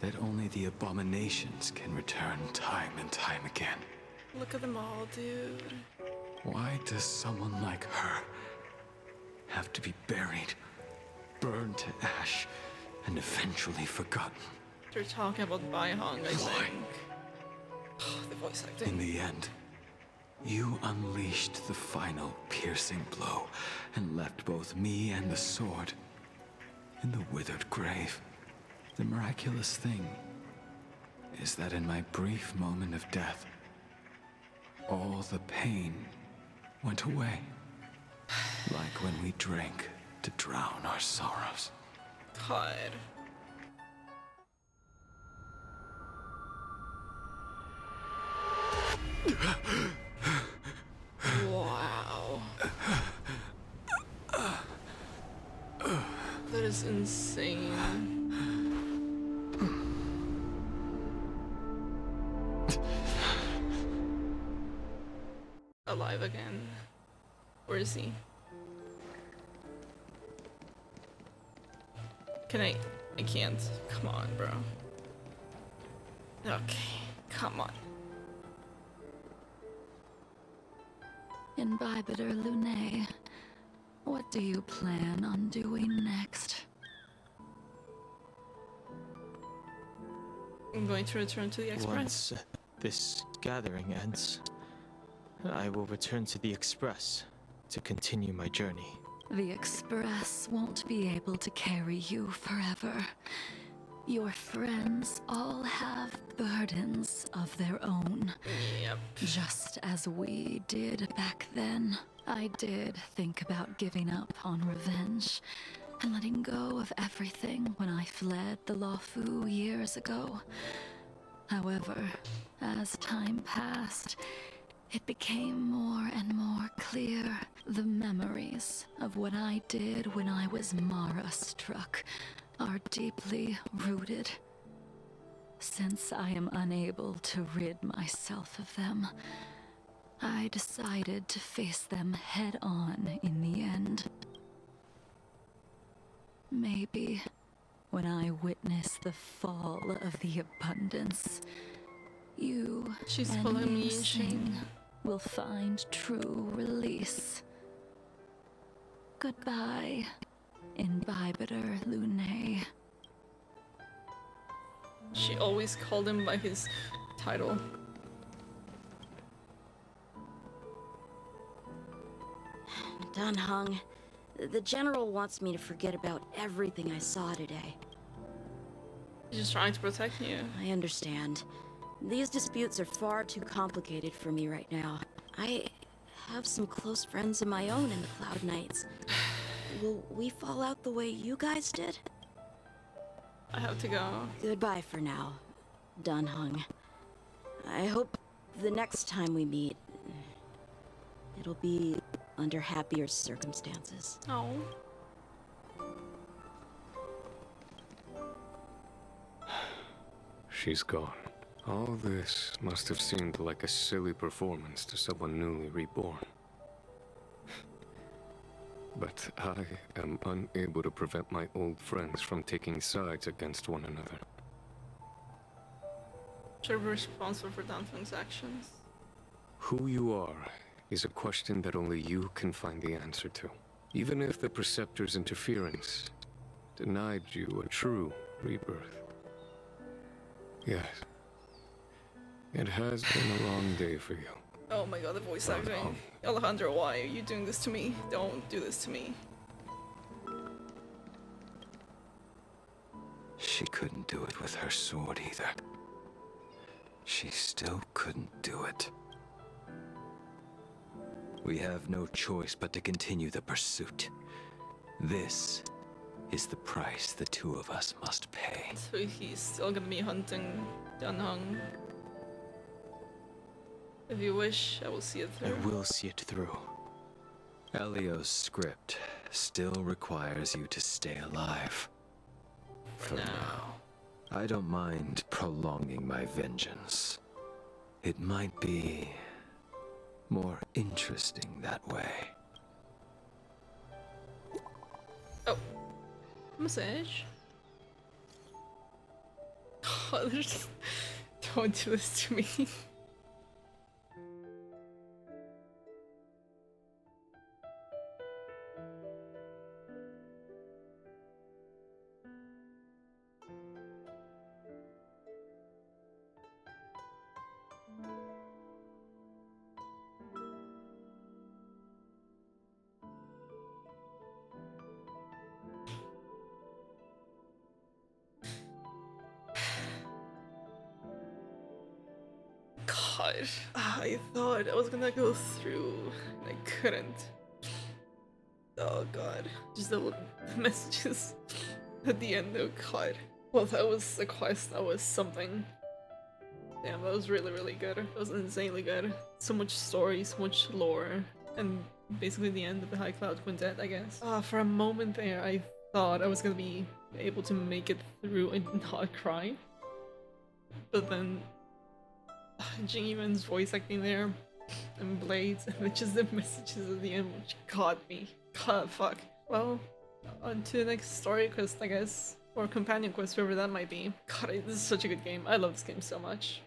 that only the abominations can return time and time again? Look at them all, dude. Why does someone like her have to be buried, burned to ash, and eventually forgotten? They're talking about Bai Hong, I Why? think. The voice acting. In the end, you unleashed the final piercing blow and left both me and the sword in the withered grave. The miraculous thing is that in my brief moment of death, all the pain went away. Like when we drank to drown our sorrows. God. Wow. That is insane. Alive again. Where is he? Can I can't. Come on, bro. Okay, come on. Imbibitor Lune, what do you plan on doing next? I'm going to return to the Express. Once this gathering ends, I will return to the Express to continue my journey. The Express won't be able to carry you forever. Your friends all have burdens of their own. Yep. Just as we did back then. I did think about giving up on revenge and letting go of everything when I fled the Luofu years ago. However, as time passed, it became more and more clear. The memories of what I did when I was Mara-struck are deeply rooted. Since I am unable to rid myself of them, I decided to face them head-on in the end. Maybe when I witness the fall of the abundance, you She's and pulling me in, Ying-Sing will find true release. Goodbye, Imbibiter Lune. She always called him by his title. Dunhung, the General wants me to forget about everything I saw today. He's just trying to protect you. I understand. These disputes are far too complicated for me right now. I have some close friends of my own in the Cloud Knights. Will we fall out the way you guys did? I have to go. Goodbye for now, Dunhung. I hope the next time we meet, it'll be under happier circumstances. Oh. She's gone. All this must have seemed like a silly performance to someone newly reborn. But I am unable to prevent my old friends from taking sides against one another. Should be responsible for Danfeng's actions. Who you are is a question that only you can find the answer to. Even if the Preceptor's interference denied you a true rebirth. Yes. It has been a long day for you. Oh my god, the voice acting. Alejandro, why are you doing this to me? Don't do this to me. She couldn't do it with her sword either. She still couldn't do it. We have no choice but to continue the pursuit. This is the price the two of us must pay. So he's still gonna be hunting Dunhung. If you wish, I will see it through. I will see it through. Elio's script still requires you to stay alive. For now. I don't mind prolonging my vengeance. It might be more interesting that way. Oh. Message? Oh, just... Don't do this to me. God, I thought I was gonna go through, and I couldn't. Oh god, just the messages at the end. Oh god. Well, that was a quest. That was something. Damn, that was really, really good. It was insanely good. So much story, so much lore, and basically the end of the High Cloud Quintet, I guess. For a moment there, I thought I was gonna be able to make it through and not cry. But then Jingliu's voice acting there, and Blades, and then just the messages at the end which got me. God, fuck. Well, on to the next story quest, I guess. Or companion quest, whoever that might be. God, this is such a good game. I love this game so much.